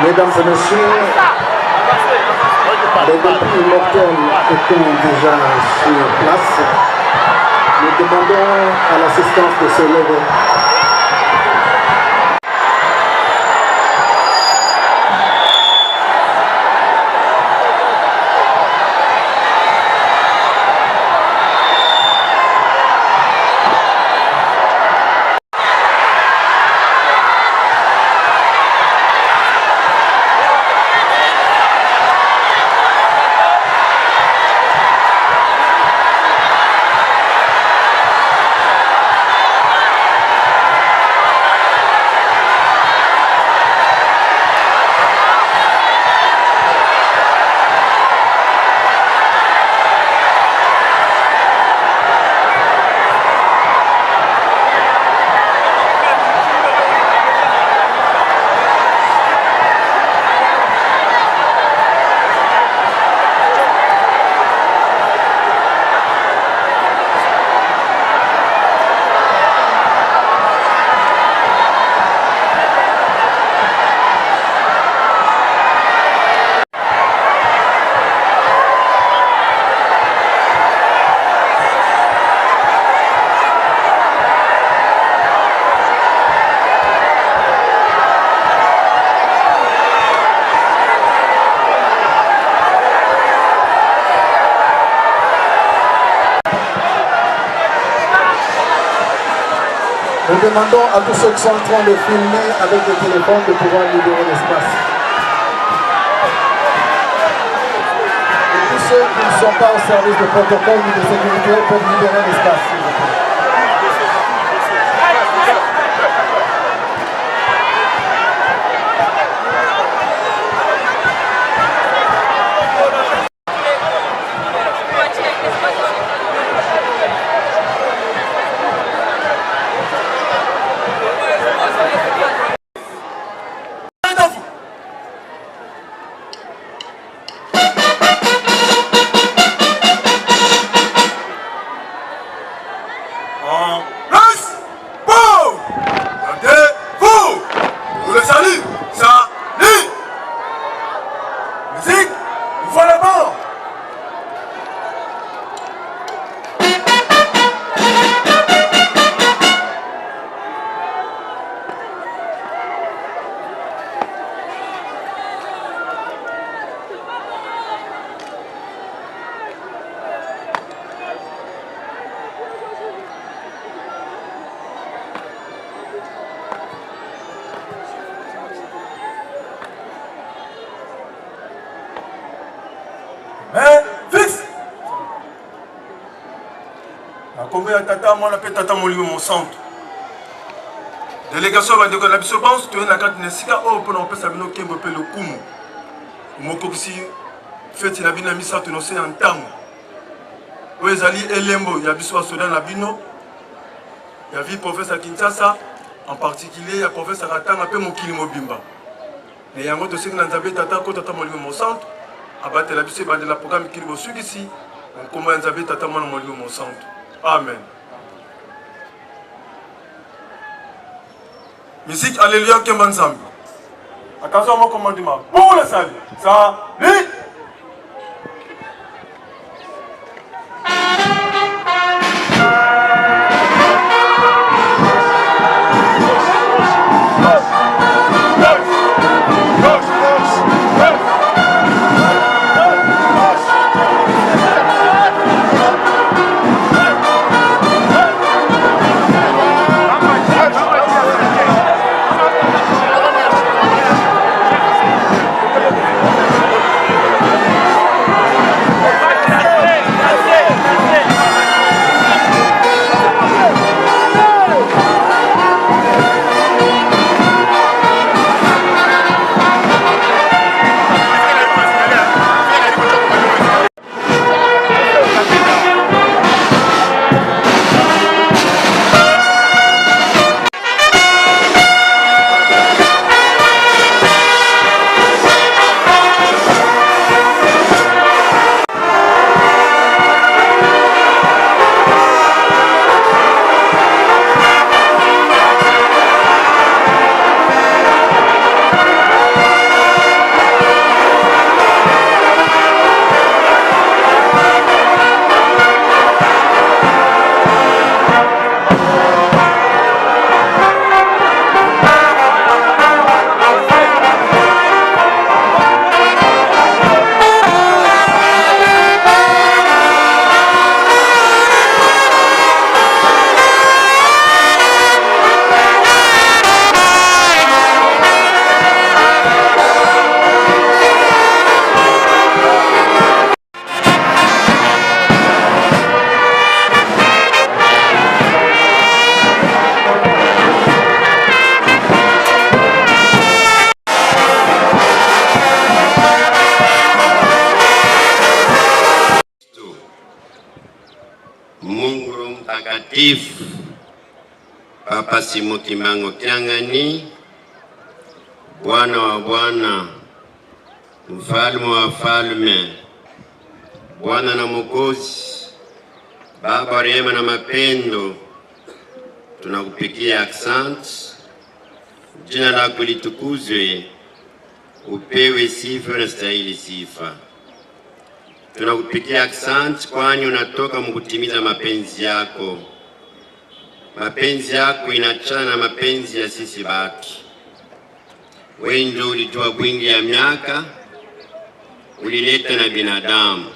Mesdames et messieurs, les députés immortels étant déjà sur place, nous demandons à l'assistance de se lever. Nous demandons à tous ceux qui sont en train de filmer avec des téléphones de pouvoir libérer l'espace. Et tous ceux qui ne sont pas au service de protocole ni de sécurité peuvent libérer l'espace, s'il vous plaît. Tata, moi, l'appelle Tata Molimo, mon centre. Délégation va décoller la bisobance, tu es la carte Nessika, oh, pour nous faire le Kembo, le Kumu. Mon coxi, fait la bina missa, tu nous sais en temps. Où est Ali Elembo, il y a Bissou Soudan Labino, il y a vu professeur Kinshasa, en particulier, il y a professeur Atang, un peu mon Kilimo Bimba. Mais il y a un autre aussi qui n'a pas Tata, Tata Molimo, mon centre, abattre la bisse de la programme Kilimo Sud ici, on commence à Tata Molimo, mon centre. Amen. Musique Alléluia Kembanzambi. Attention à mon commandement. Pour le salut. Salut. Mtakatifu Papa Simon Kimbangu Kyang'ani, Bwana wa Bwana, Mfalme wa falme, Bwana na Mwokozi, Baba rehema na mapendo, tunakupigia asante. Jina lako litukuzwe, upewe sifa na stahili sifa. Tunakupigia asante kwani unatoka mkutimiza mapenzi yako. Mapenzi yako inachana na mapenzi ya sisi batu. Wewe ndio ulijua wingi ya miaka, ulileta na binadamu.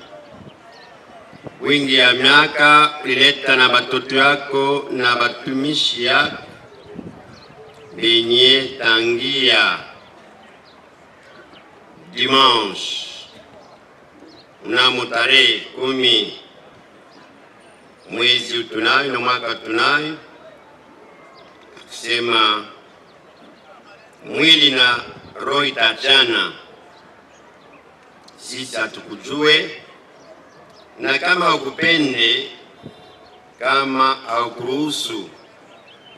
Wingi ya miaka ulileta na batoto yako na batumishi yako benye tangia dimanche mnamo tarehe 10 mwezi tunayo na mwaka tunayo, kusema mwili na roho itachana, sisi hatukujue, na kama haukupende, kama haukuruhusu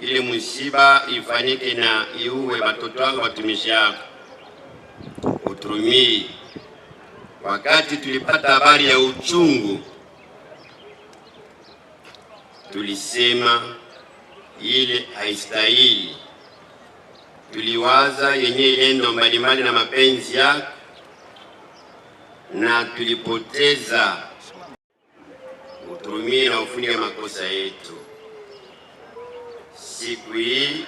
ile msiba ifanyike na iuwe watoto wako watumishi yako, uturumii. Wakati tulipata habari ya uchungu, tulisema ile haistahili. Tuliwaza yenye ilendo mbalimbali na mapenzi yako, na tulipoteza. Uturumie na ufunike makosa yetu. Siku hii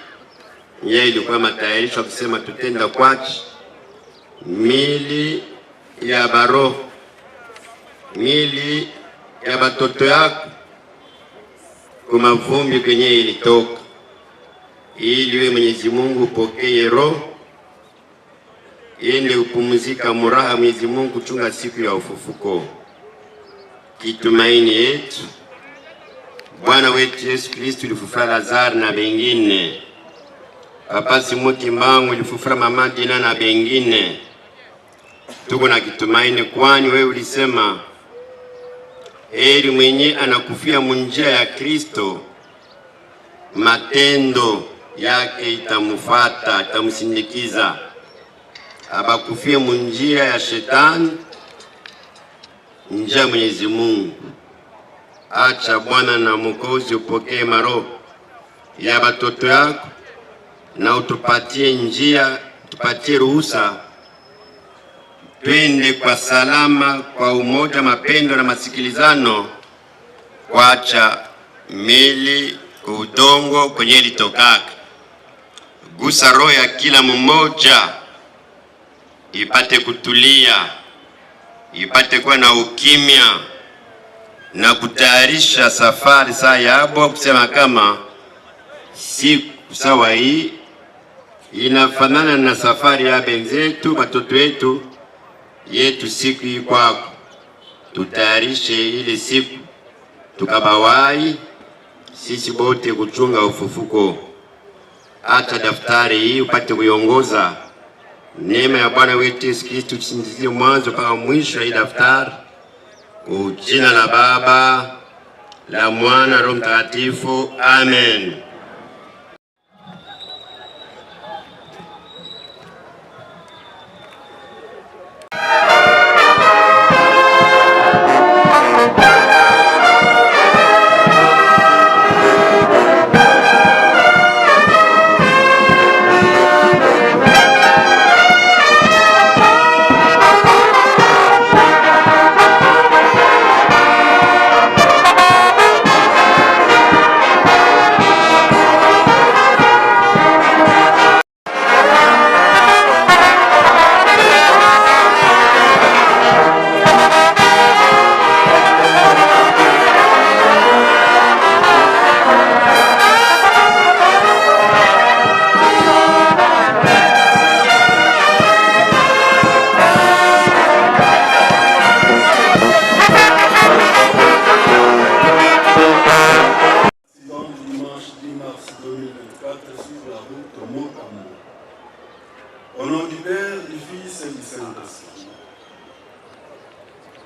yeye ilikuwa matayarisho kusema tutenda kwachi mili ya baro, mili ya batoto yako kuma vumbi kwenye ilitoka, ili we Mwenyezi Mungu upokee roho ende upumzika muraha. Mwenyezi Mungu chunga siku ya ufufuko. Kitumaini yetu Bwana wetu Yesu Kristo ulifufua Lazaro na bengine. Papa Simon Kimbangu ulifufua Mama Dina na bengine. Tuko na kitumaini kwani wewe ulisema heri mwenye anakufia munjia ya Kristo, matendo yake itamufata, itamusindikiza. Abakufia munjia ya shetani, njia Mwenyezi Mungu. Acha Bwana na Mwokozi upokee maroho ya batoto yako, na utupatie njia, tupatie ruhusa twende kwa salama, kwa umoja, mapendo na masikilizano, kuacha mili udongo kwenye litokaka. Gusa roho ya kila mmoja ipate kutulia, ipate kuwa na ukimya na kutayarisha safari saa yabo, kusema kama siku sawa hii inafanana na safari ya benzetu, batoto wetu yetu. Siku hii kwako tutayarishe ile siku, tukabawai sisi bote kuchunga ufufuko. Hata daftari hii upate kuiongoza. Neema ya Bwana wetu Yesu Kristo tusindikize mwanzo mpaka mwisho hii daftari. Kwa jina la Baba, la Mwana, Roho Mtakatifu. Amen. Au nom du Père, du Fils et du Saint-Esprit.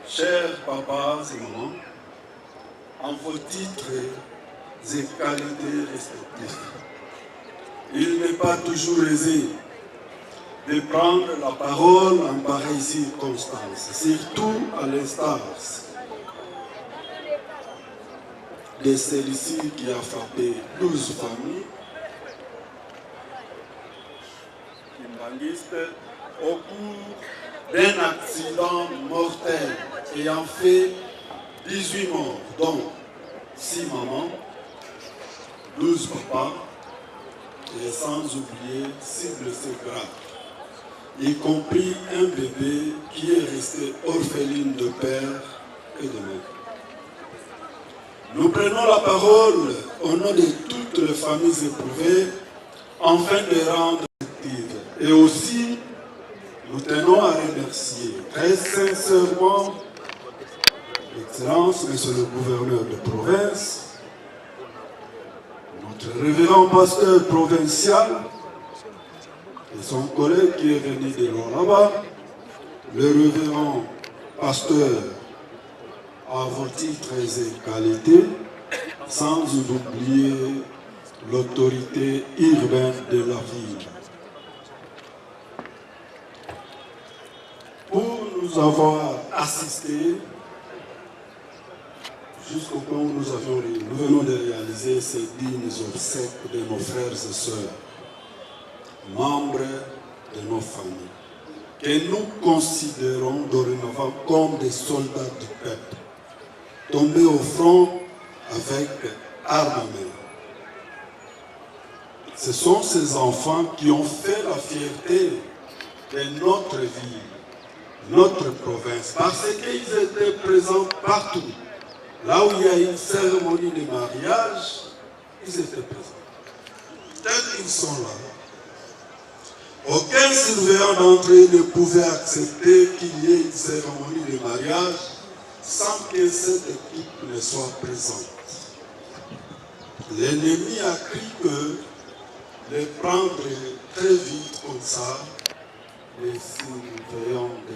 Cher papa et maman, en vos titres et qualités respectives. Il n'est pas toujours aisé de prendre la parole en pareille circonstance, surtout à l'instar de celle-ci qui a frappé 12 familles kimbanguistes au cours d'un accident mortel ayant fait 18 morts, dont 6 mamans, 12 papas, et sans oublier 6 blessés graves, y compris un bébé qui est resté orpheline de père et de mère. Nous prenons la parole au nom de toutes les familles éprouvées, afin de rendre actives. Et aussi, nous tenons à remercier très sincèrement Excellence, Monsieur le gouverneur de province, notre révérend pasteur provincial et son collègue qui est venu de loin là-bas, le révérend pasteur à vos titres et qualités, sans oublier l'autorité urbaine de la ville. Pour nous avoir assistés jusqu'au point où nous venons de réaliser ces dignes obsèques de nos frères et sœurs, membres de nos familles, que nous considérons dorénavant comme des soldats du peuple, tombés au front avec armes à main. Ce sont ces enfants qui ont fait la fierté de notre ville, notre province, parce qu'ils étaient présents partout. Là où il y a une cérémonie de mariage, ils étaient présents. Tels qu'ils sont là. Aucun surveillant d'entrée ne pouvait accepter qu'il y ait une cérémonie de mariage sans que cette équipe ne soit présente. L'ennemi a cru que les prendre très vite comme ça, les surveillants de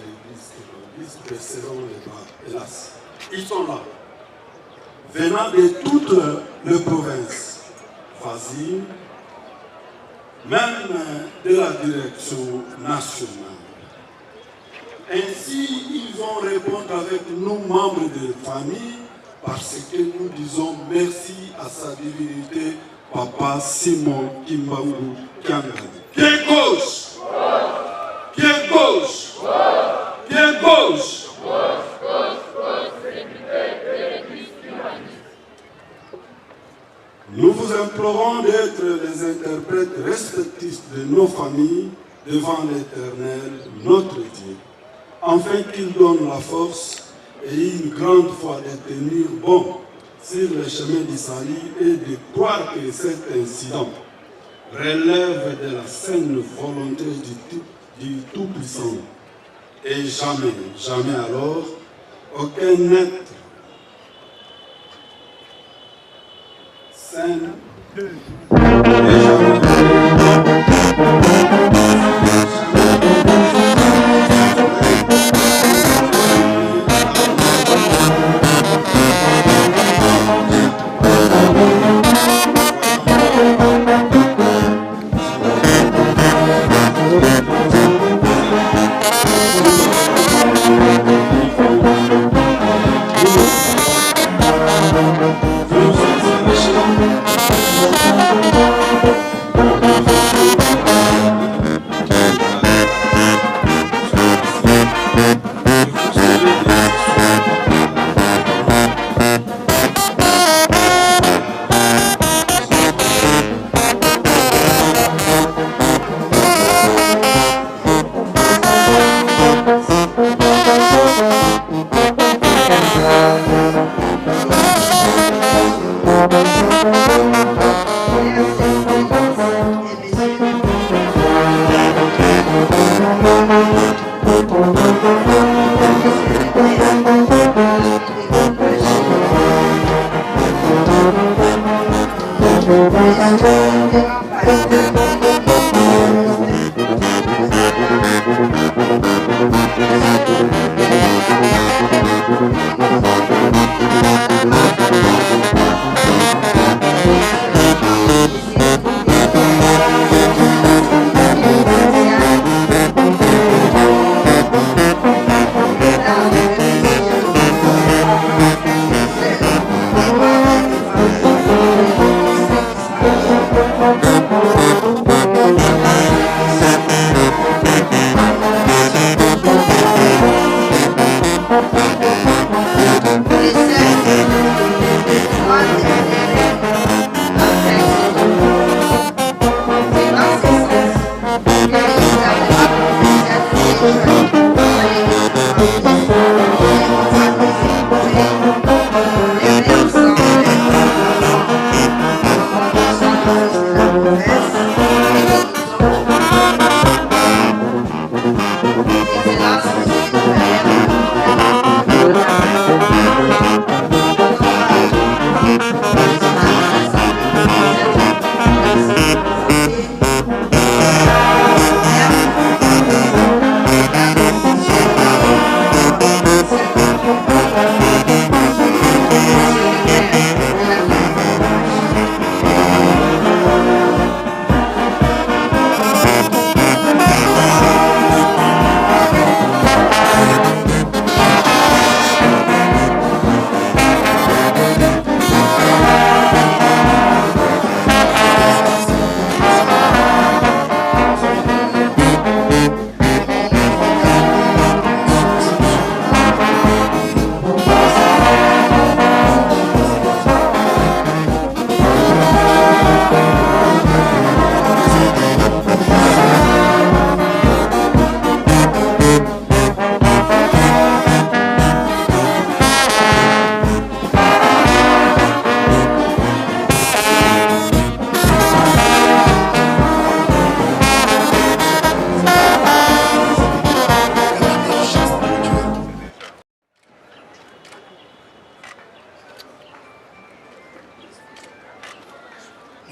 l'église baisseront les bras. Hélas, ils sont là, venant de toutes les provinces voisines, même de la direction nationale. Ainsi, ils vont répondre avec nous, membres de famille, parce que nous disons merci à sa divinité, Papa Simon Kimbangu Kiangani. Pied gauche! Pied gauche! Pied gauche! Nous vous implorons d'être les interprètes respectifs de nos familles devant l'Éternel, notre Dieu, afin qu'il donne la force et une grande foi de tenir bon sur le chemin d'Israël et de croire que cet incident relève de la saine volonté du Tout-Puissant. Et jamais, jamais alors, aucun être sain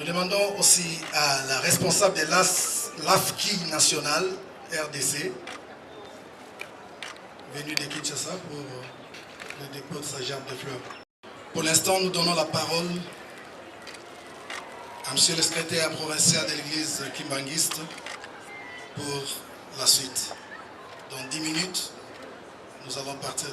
Nous demandons aussi à la responsable de l'AFKI national, RDC, venue de Kinshasa pour le dépôt de sa gerbe de fleurs. Pour l'instant, nous donnons la parole à monsieur le secrétaire provincial de l'église kimbanguiste pour la suite. Dans 10 minutes, nous allons partir.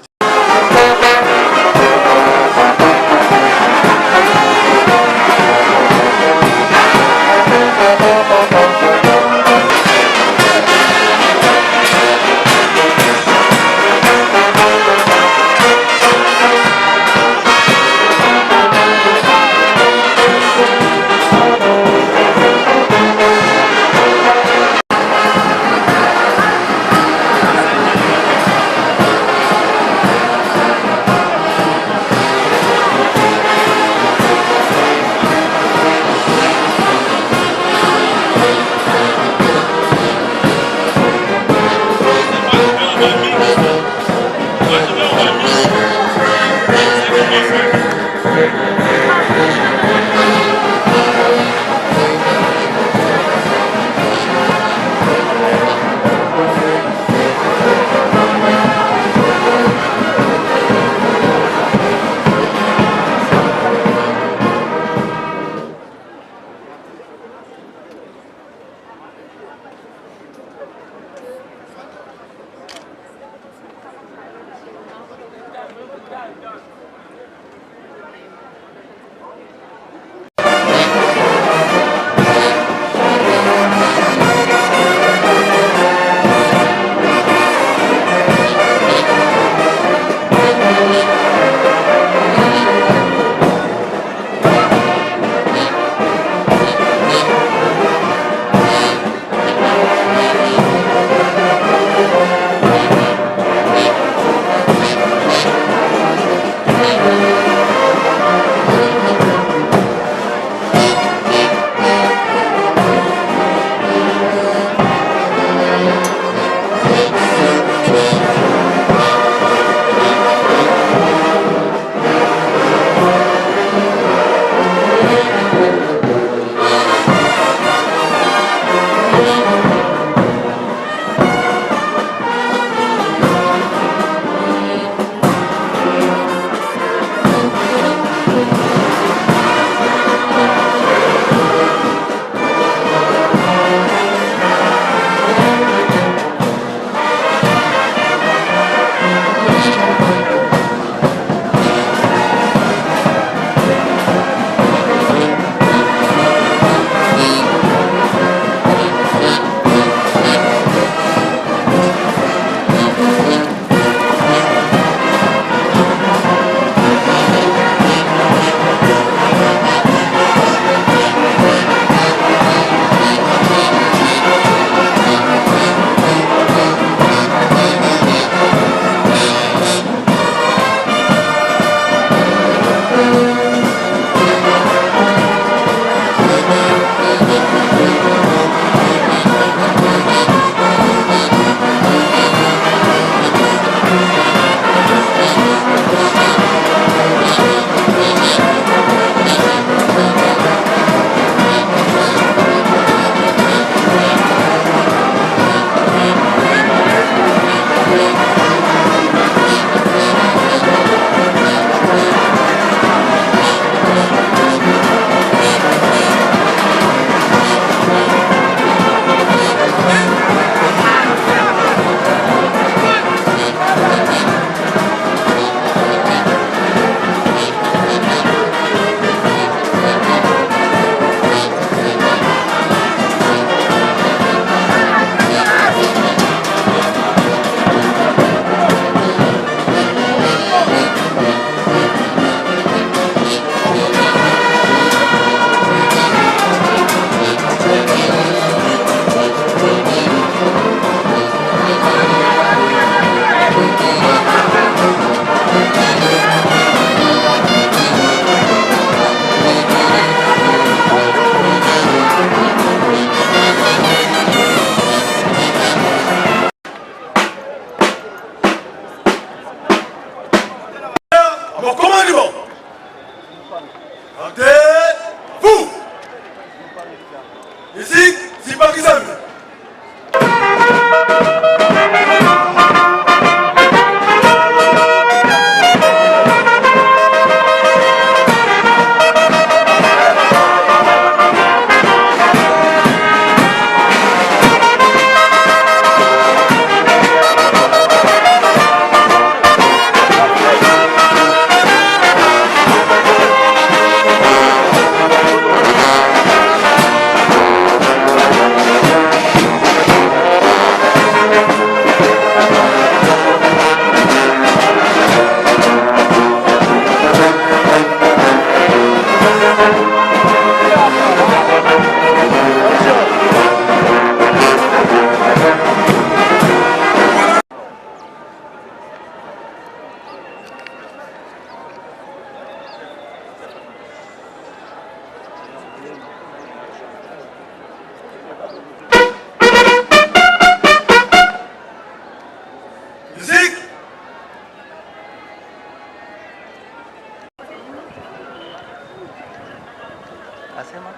Asema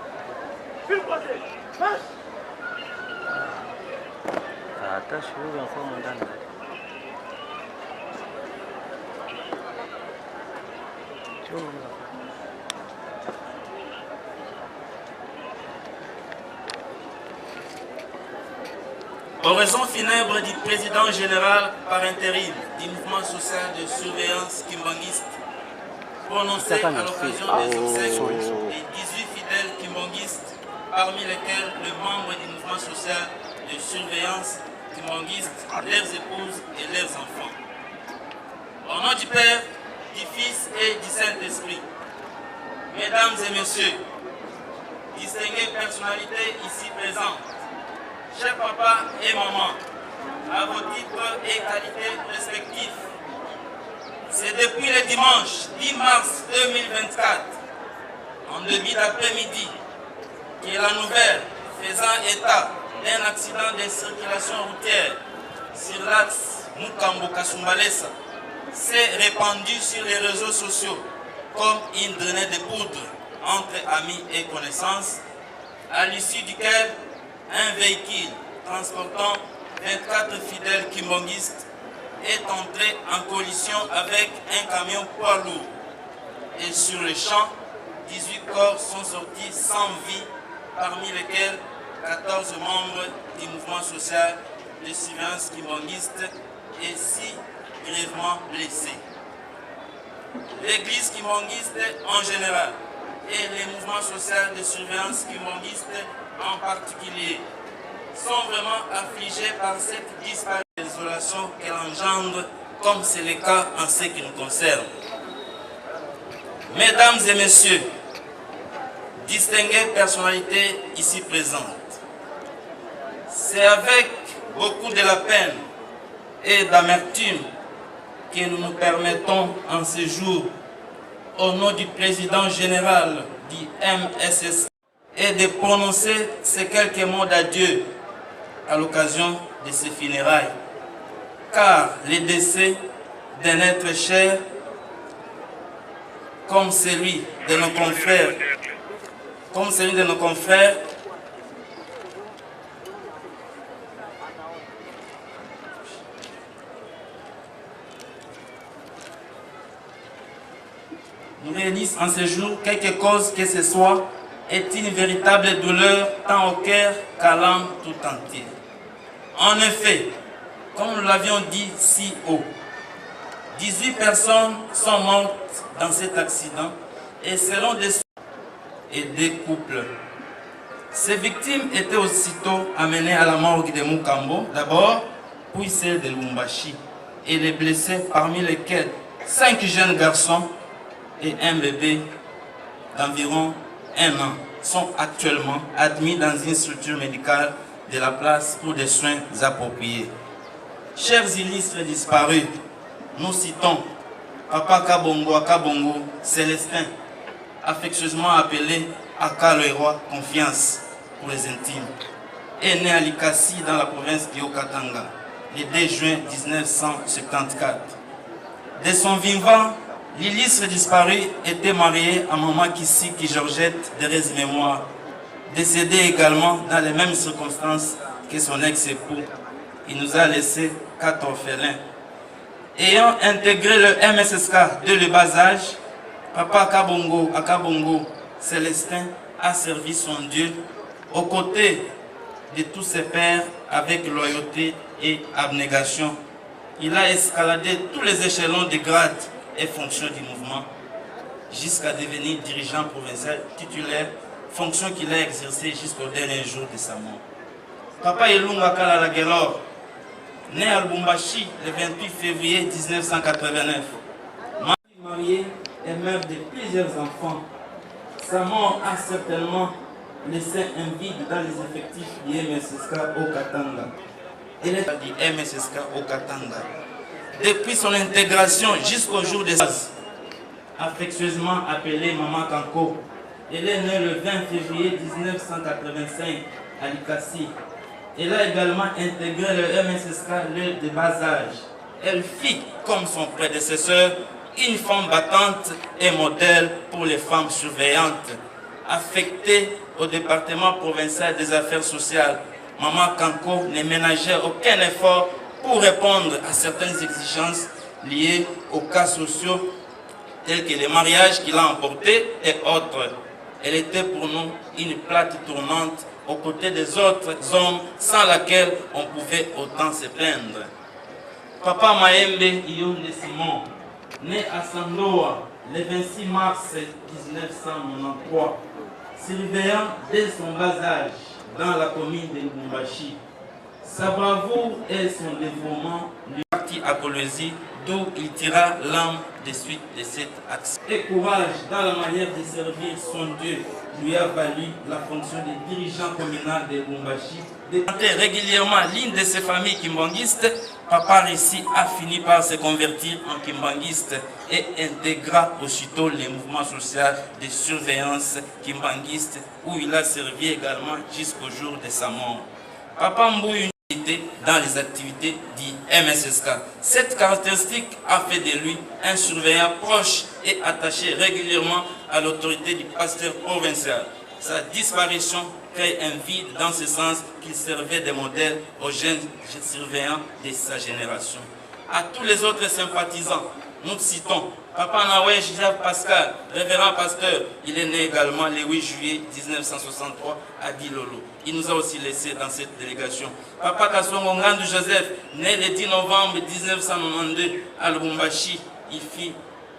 hata shughuli mfumo ndani. Oraison funèbre du président général par intérim du mouvement social de surveillance kimbangiste, prononcée à l'occasion des obsèques des 18 fidèles kimbongistes, parmi lesquels le membre du mouvement social de surveillance kimbangiste, leurs épouses et leurs enfants. Au nom du Père, du Fils et du Saint-Esprit, Mesdames et Messieurs, distinguées personnalités ici présentes, chers papas et mamans, à vos titres et qualités respectifs, c'est depuis le dimanche 10 mars 2024, en début d'après-midi, que la nouvelle faisant état d'un accident de circulation routière sur l'axe Mukambo-Kasumbalesa s'est répandue sur les réseaux sociaux comme une grenade de poudre entre amis et connaissances, à l'issue duquel un véhicule transportant 24 fidèles kimbongistes est entré en collision avec un camion poids lourd. Et sur le champ, 18 corps sont sortis sans vie, parmi lesquels 14 membres du mouvement social de surveillance kimbongiste et 6 grièvement blessés. L'église kimbongiste en général et les mouvements sociaux de surveillance kimbongiste en particulier sont vraiment affligés par cette disparition et désolation qu'elle engendre, comme c'est le cas en ce qui nous concerne. Mesdames et messieurs, distinguées personnalités ici présentes, c'est avec beaucoup de la peine et d'amertume que nous nous permettons en ce jour, au nom du président général du MSS, et de prononcer ces quelques mots d'adieu à l'occasion de ces funérailles. car les décès d'un être cher, comme celui de nos confrères, nous réunissent en ce jour, quelque cause que ce soit, est une véritable douleur tant au cœur qu'à l'âme tout entière. En effet, comme nous l'avions dit si haut, 18 personnes sont mortes dans cet accident et selon des et des couples. Ces victimes étaient aussitôt amenées à la morgue de Mukambo, d'abord, puis celle de Lubumbashi, et les blessés, parmi lesquels 5 jeunes garçons et un bébé d'environ 1 an, sont actuellement admis dans une structure médicale de la place pour des soins appropriés. Chers illustres disparus, nous citons Papa Kabongo Akabongo Célestin, affectueusement appelé Aka le roi Confiance pour les intimes, est né à Likasi dans la province de Okatanga le 2 juin 1974. De son vivant, l'illustre disparu était marié à Maman Kisiki Georgette Thérèse Mémoire, décédée également dans les mêmes circonstances que son ex-époux. Il nous a laissé 4 orphelins. Ayant intégré le MSSK dès le bas âge, Papa Akabongo Célestin a servi son Dieu aux côtés de tous ses pères avec loyauté et abnégation. Il a escaladé tous les échelons de grades et fonctions du mouvement jusqu'à devenir dirigeant provincial titulaire, fonction qu'il a exercée jusqu'au dernier jour de sa mort. Papa Elunga Kalala Gelor, né à Lubumbashi le 28 février 1989, marié et mère de plusieurs enfants. Sa mort a certainement laissé un vide dans les effectifs du MSSK au Katanga. Il est du MSSK au Katanga. Depuis son intégration jusqu'au jour de sa base, affectueusement appelée Maman Kanko, elle est née le 20 février 1985 à Likasi. Elle a également intégré le MSSK de bas âge. Elle fit, comme son prédécesseur, une femme battante et modèle pour les femmes surveillantes. Affectée au département provincial des affaires sociales, Maman Kanko ne ménageait aucun effort pour répondre à certaines exigences liées aux cas sociaux tels que les mariages qu'il a emportés et autres. Elle était pour nous une plate tournante aux côtés des autres hommes sans laquelle on pouvait autant se plaindre. Papa Maembe Iyonde Simon, né à Sandoa le 26 mars 1993, surveillant dès son bas âge dans la commune de Lubumbashi. Sa bravoure et son dévouement lui partit à Kolwezi, d'où il tira l'âme de suite de cette action. Et courage dans la manière de servir son Dieu lui a valu la fonction de dirigeant communal de Lubumbashi. Régulièrement l'une de ses familles kimbanguistes, Papa Rissi a fini par se convertir en kimbanguiste et intégra aussitôt les mouvements sociaux de surveillance kimbanguiste où il a servi également jusqu'au jour de sa mort. Papa Mbouy était dans les activités du MSSK. Cette caractéristique a fait de lui un surveillant proche et attaché régulièrement à l'autorité du pasteur provincial. Sa disparition crée un vide dans ce sens qu'il servait de modèle aux jeunes surveillants de sa génération. À tous les autres sympathisants, nous citons Papa Naoué Jacques Pascal, révérend pasteur. Il est né également le 8 juillet 1963 à Dilolo. Il nous a aussi laissé dans cette délégation. Papa Kassongo Ngandou Joseph, né le 10 novembre 1992 à Lubumbashi. Il fit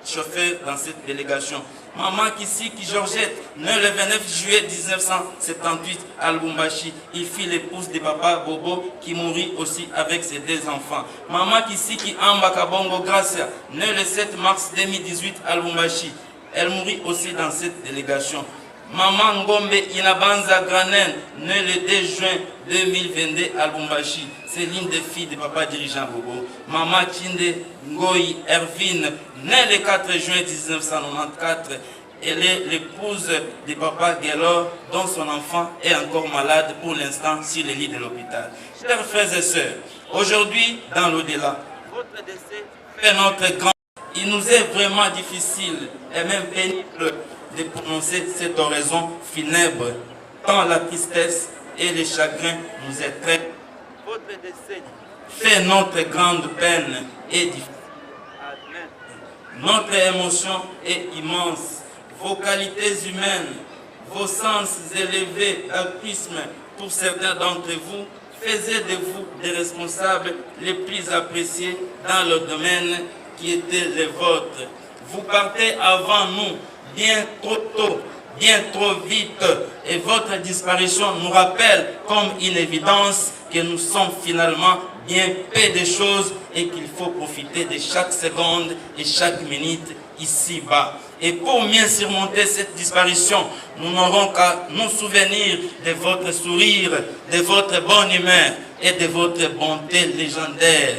chauffeur dans cette délégation. Maman Kisiki Georgette, née le 29 juillet 1978 à Lubumbashi. Il fit l'épouse de Papa Bobo qui mourut aussi avec ses 2 enfants. Maman Kisiki Amba Kabongo Gracia, née le 7 mars 2018 à Lubumbashi. Elle mourut aussi dans cette délégation. Maman Ngombe Inabanza Granen, née le 2 juin 2022 à Lubumbashi. C'est l'une des filles de Papa dirigeant Bobo. Maman Chinde Ngoyi Ervine, née le 4 juin 1994. Elle est l'épouse du papa Guélor, dont son enfant est encore malade pour l'instant sur le lit de l'hôpital. Chers frères et sœurs, aujourd'hui, dans l'au-delà, votre décès fait notre grand... Il nous est vraiment difficile et même pénible de prononcer cette oraison funèbre, tant la tristesse et le chagrin nous étreignent. Votre décès fait notre grande peine et difficile. Notre émotion est immense. Vos qualités humaines, vos sens élevés d'altruisme pour certains d'entre vous, faisaient de vous des responsables les plus appréciés dans le domaine qui était le vôtre. Vous partez avant nous, bien trop tôt, bien trop vite, et votre disparition nous rappelle comme une évidence que nous sommes finalement bien peu de choses et qu'il faut profiter de chaque seconde et chaque minute ici-bas. Et pour mieux surmonter cette disparition, nous n'aurons qu'à nous souvenir de votre sourire, de votre bonne humeur et de votre bonté légendaire.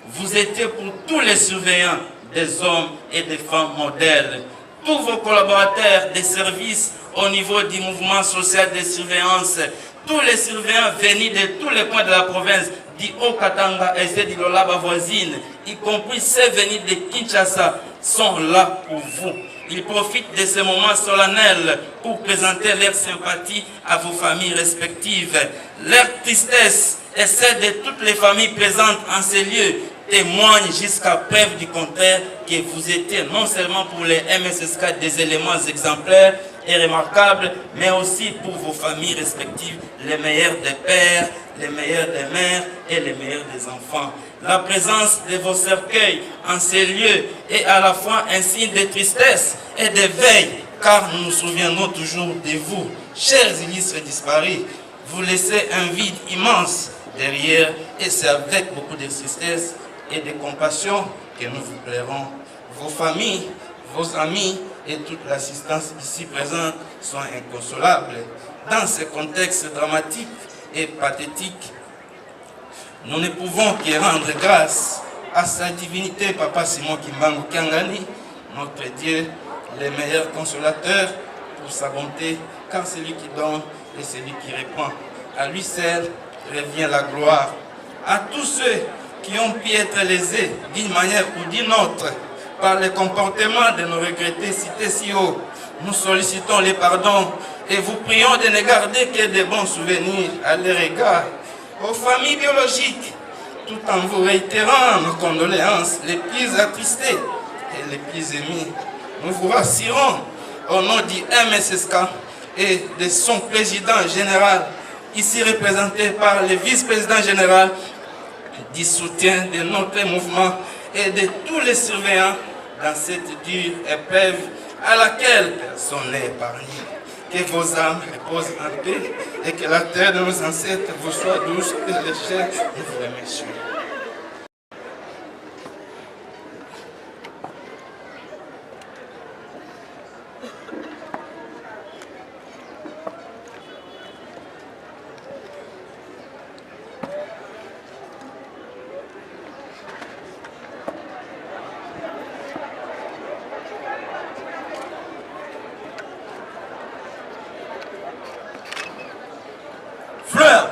Vous étiez pour tous les surveillants des hommes et des femmes modèles. Tous vos collaborateurs de service au niveau du mouvement social de surveillance, tous les surveillants venus de tous les coins de la province, du Haut-Katanga et de l'Olaba voisine, y compris ceux venus de Kinshasa, sont là pour vous. Ils profitent de ce moment solennel pour présenter leur sympathie à vos familles respectives. Leur tristesse et celle de toutes les familles présentes en ces lieux témoignent jusqu'à preuve du contraire que vous étiez non seulement pour les MSSK des éléments exemplaires et remarquables, mais aussi pour vos familles respectives, les meilleurs des pères, les meilleurs des mères et les meilleurs des enfants. La présence de vos cercueils en ces lieux est à la fois un signe de tristesse et de veille, car nous nous souviendrons toujours de vous, chers illustres disparus. Vous laissez un vide immense derrière, et c'est avec beaucoup de tristesse et de compassion que nous vous plairons. Vos familles, vos amis et toute l'assistance ici présente sont inconsolables. Dans ce contexte dramatique et pathétique, nous ne pouvons que rendre grâce à sa divinité, Papa Simon Kimbangu Kiangani, notre Dieu, le meilleur consolateur, pour sa bonté, car celui qui donne et celui qui répond. À lui seul revient la gloire. À tous ceux qui ont pu être lésés d'une manière ou d'une autre par le comportement de nos regrettés cités si haut, nous sollicitons les pardons et vous prions de ne garder que de bons souvenirs à leur égard. Aux familles biologiques, tout en vous réitérant nos condoléances les plus attristées et les plus émues, nous vous rassurons au nom du MSSK et de son président général, ici représenté par le vice-président général, du soutien de notre mouvement et de tous les surveillants dans cette dure épreuve à laquelle personne n'est épargné. Que vos âmes reposent en paix et que la terre de nos ancêtres vous soit douce et légère. Nous vous remercions. Fleur.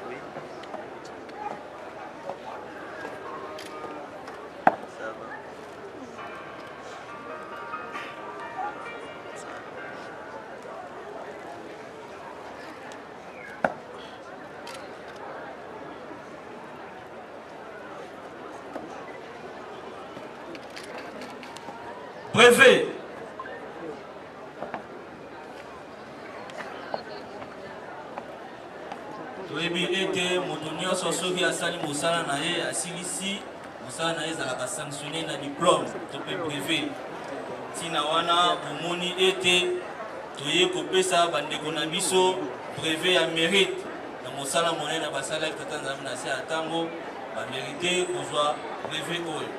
Oui. Ça va. Préfet. toyebi ete moto nyonso soki asali mosala na ye asilisi mosala na ye ezalaka sanctionné na diplôme to mpe brevet. Ntina wana bomoni ete toye kopesa bandeko na biso brevet ya mérite na mosala monene basalaki tata nzambe na se ya ntango bamérite kozwa brevet oyo.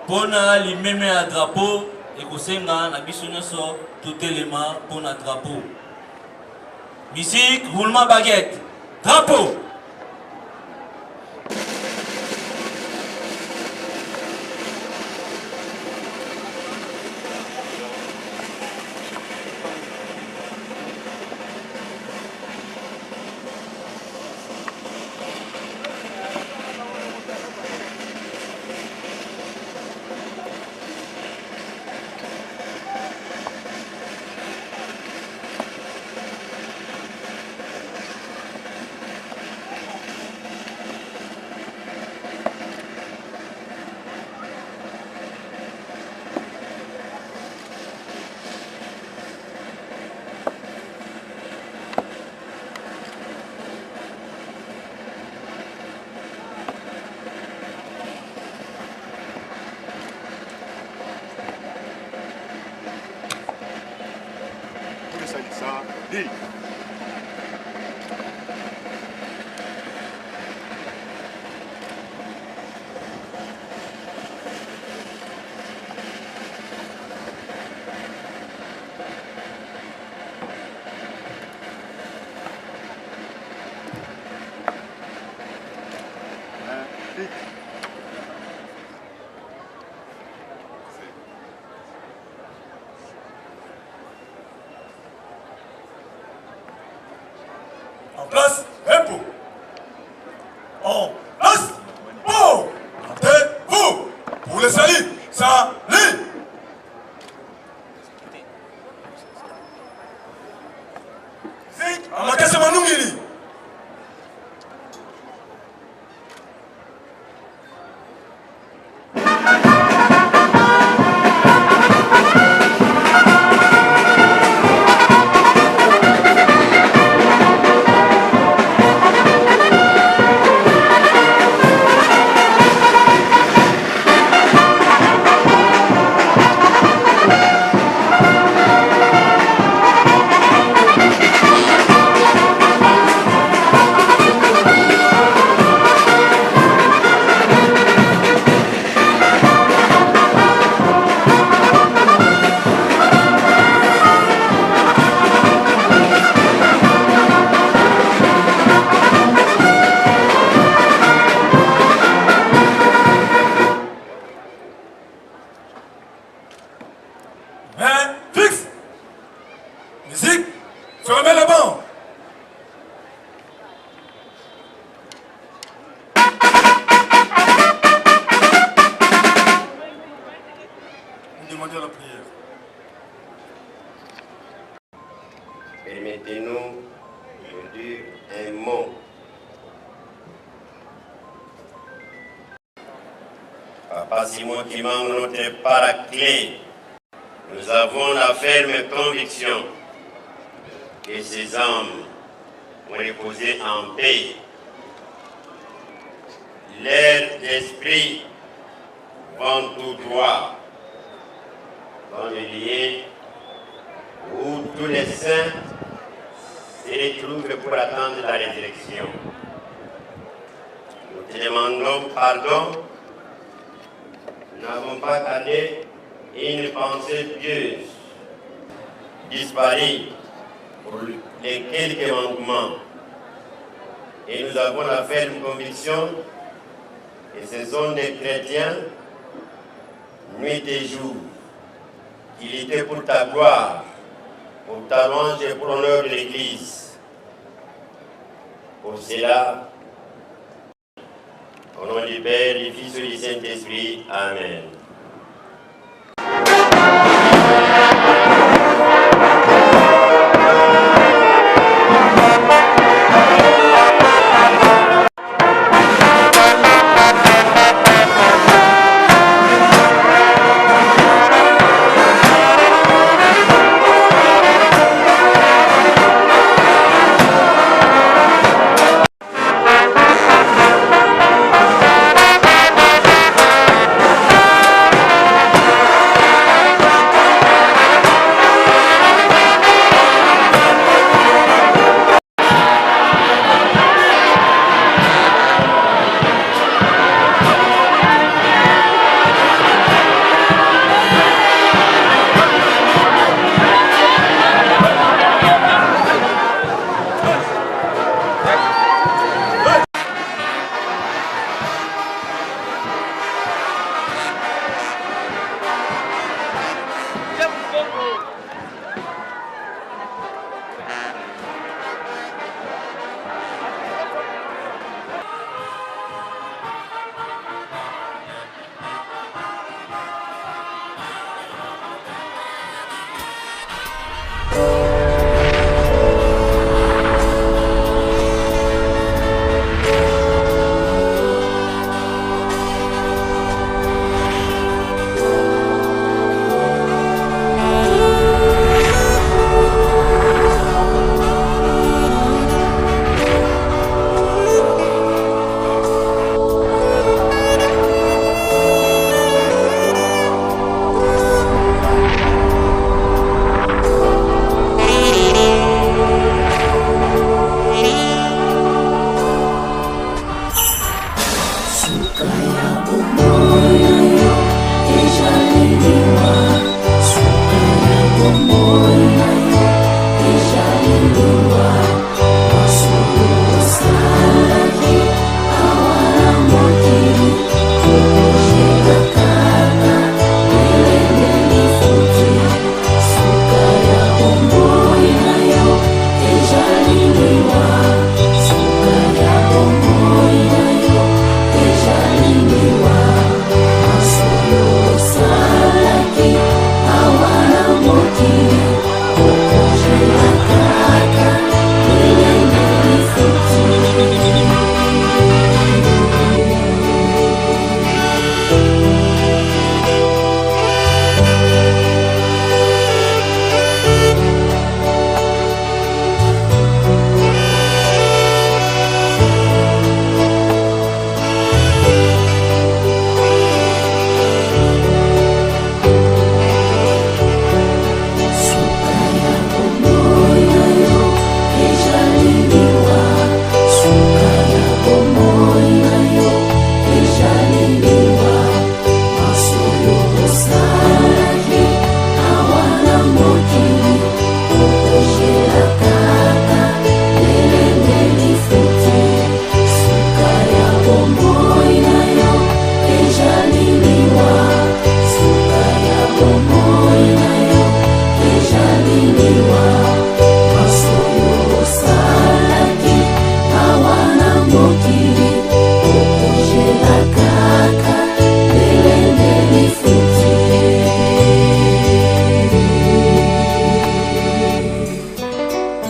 Pona limeme à drapeau et kosenga na biso nyonso tout élément pour notre drapeau. Musique, roulement baguette. Drapeau. En place, repos. En place, pour. Vous. Pour les salis, salut. Amakasa manungili. Fixe. Musique. Fermez la bande. Nous demandons la prière. Permettez-nous de dire un mot. Papa Simon Kimang, notre paraclet, nous avons la ferme conviction que ces âmes vont reposer en paix. Leurs esprits vont tout droit dans le lieu où tous les saints se retrouvent pour attendre la résurrection. Nous te demandons pardon. Nous n'avons pas gardé une pensée pieuse, disparue pour les quelques manquements. Et nous avons la ferme conviction que ce sont des chrétiens, nuit et jour, qui étaient pour ta gloire, pour ta louange et pour l'honneur de l'Église. Pour cela, au nom du Père, du Fils et du Saint-Esprit, Amen.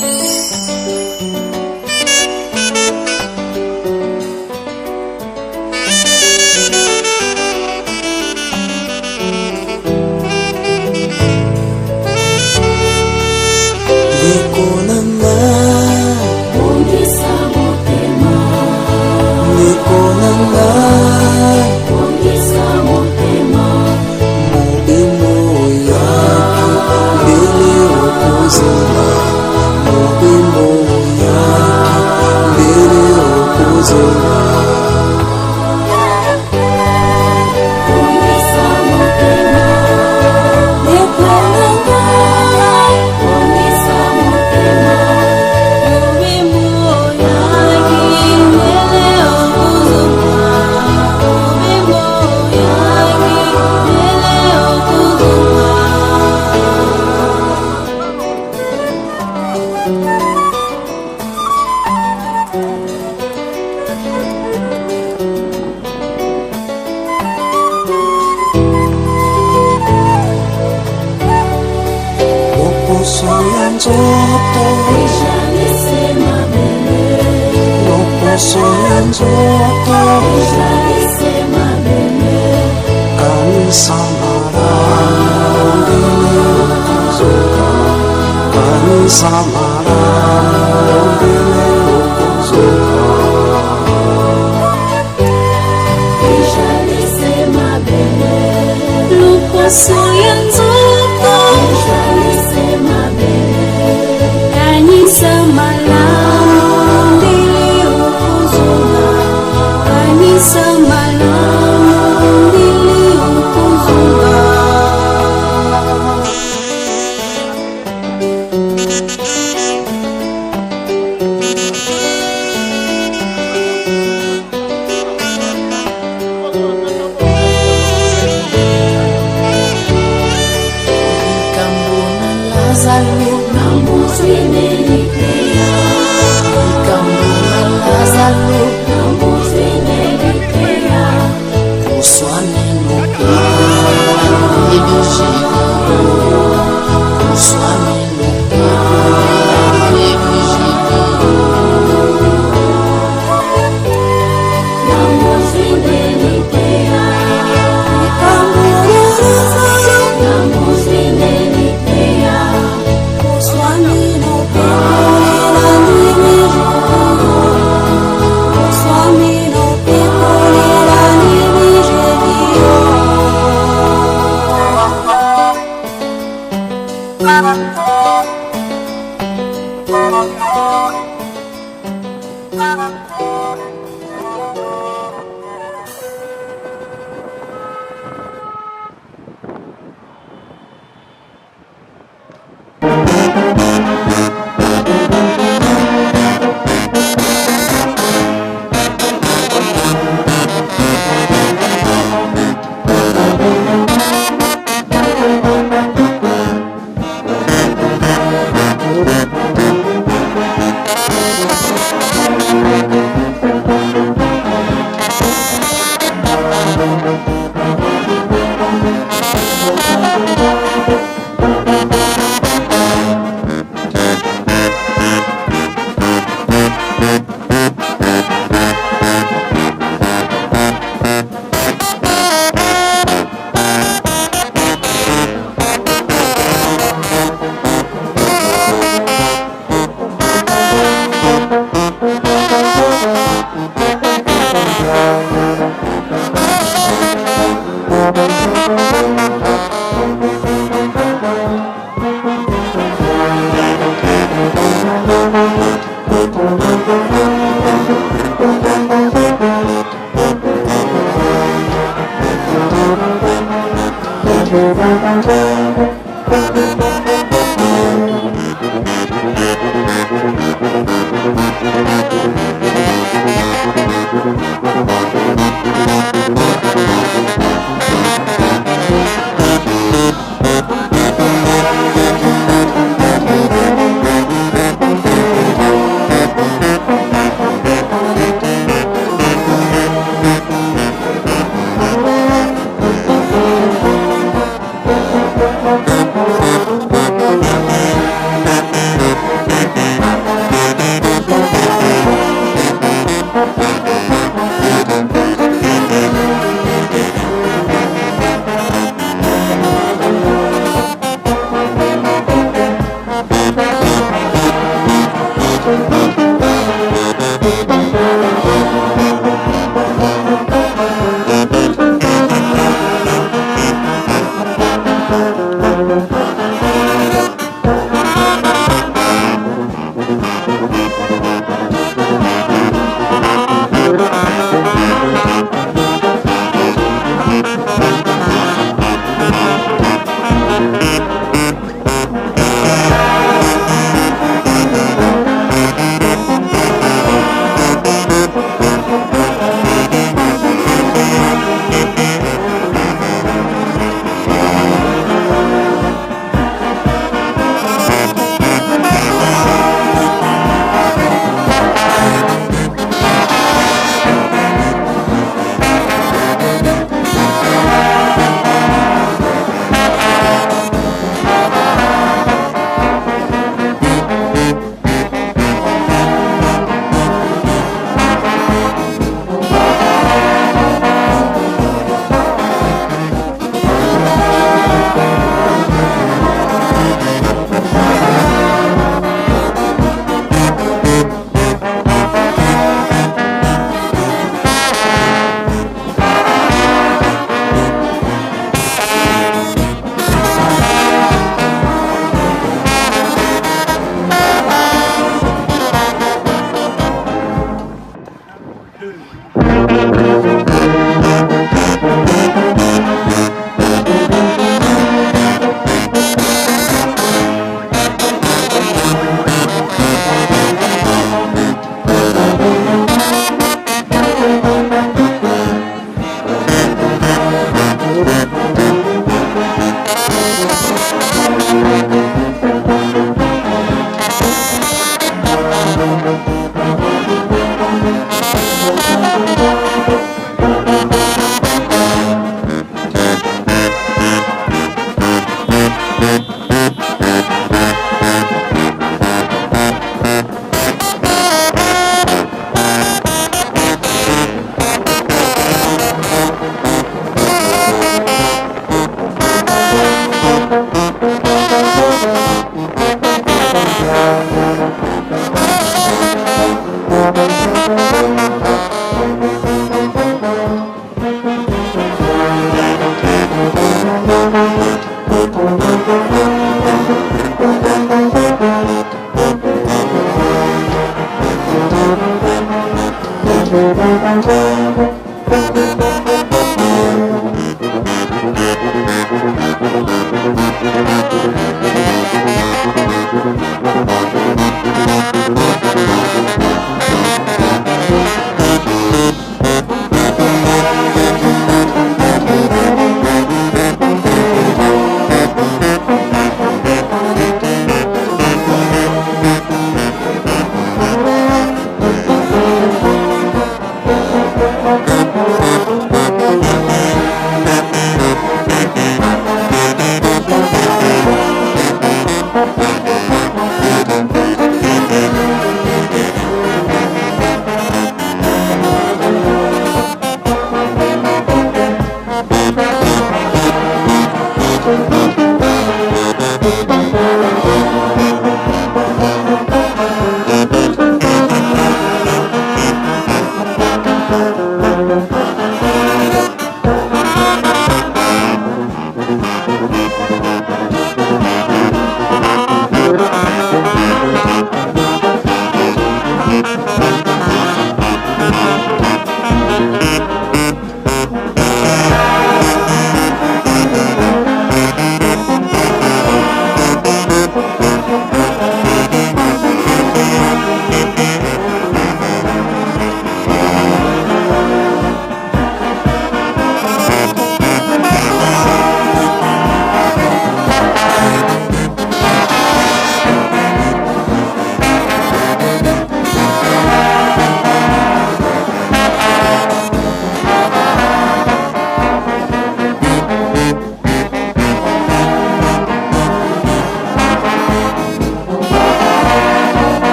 Thank you.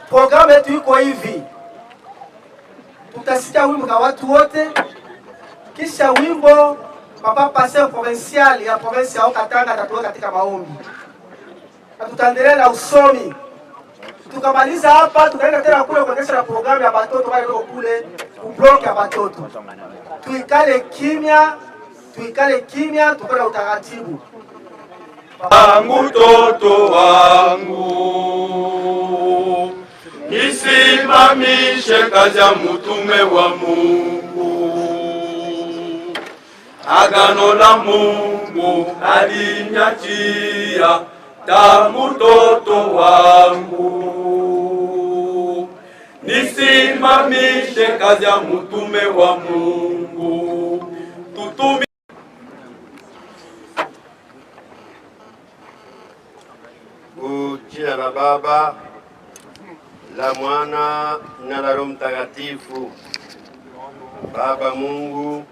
Programu yetu iko hivi, tutasikia wimbo kwa watu wote, kisha wimbo papa pasteur provincial ya province ya Katanga atatoka katika maombi, na tutaendelea na usomi. Tukamaliza hapa, tutaenda tena kule kuendesha na programu ya watoto wale kule kublock ya watoto. Tuikale kimya, tuko na utaratibu. Wangu toto wangu, nisimamishe kazi ya mtume wa Mungu. Agano la Mungu aliniachia tangu toto wangu, nisimamishe kazi ya mtume wa Mungu. Tutumi Jina la Baba, la Mwana na la Roho Mtakatifu. Baba Mungu,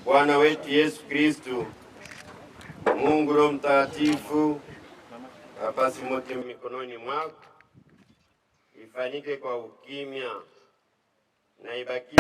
Bwana wetu Yesu Kristo, Mungu Roho Mtakatifu, nafasi mote mikononi mwako, ifanyike kwa ukimya na ibaki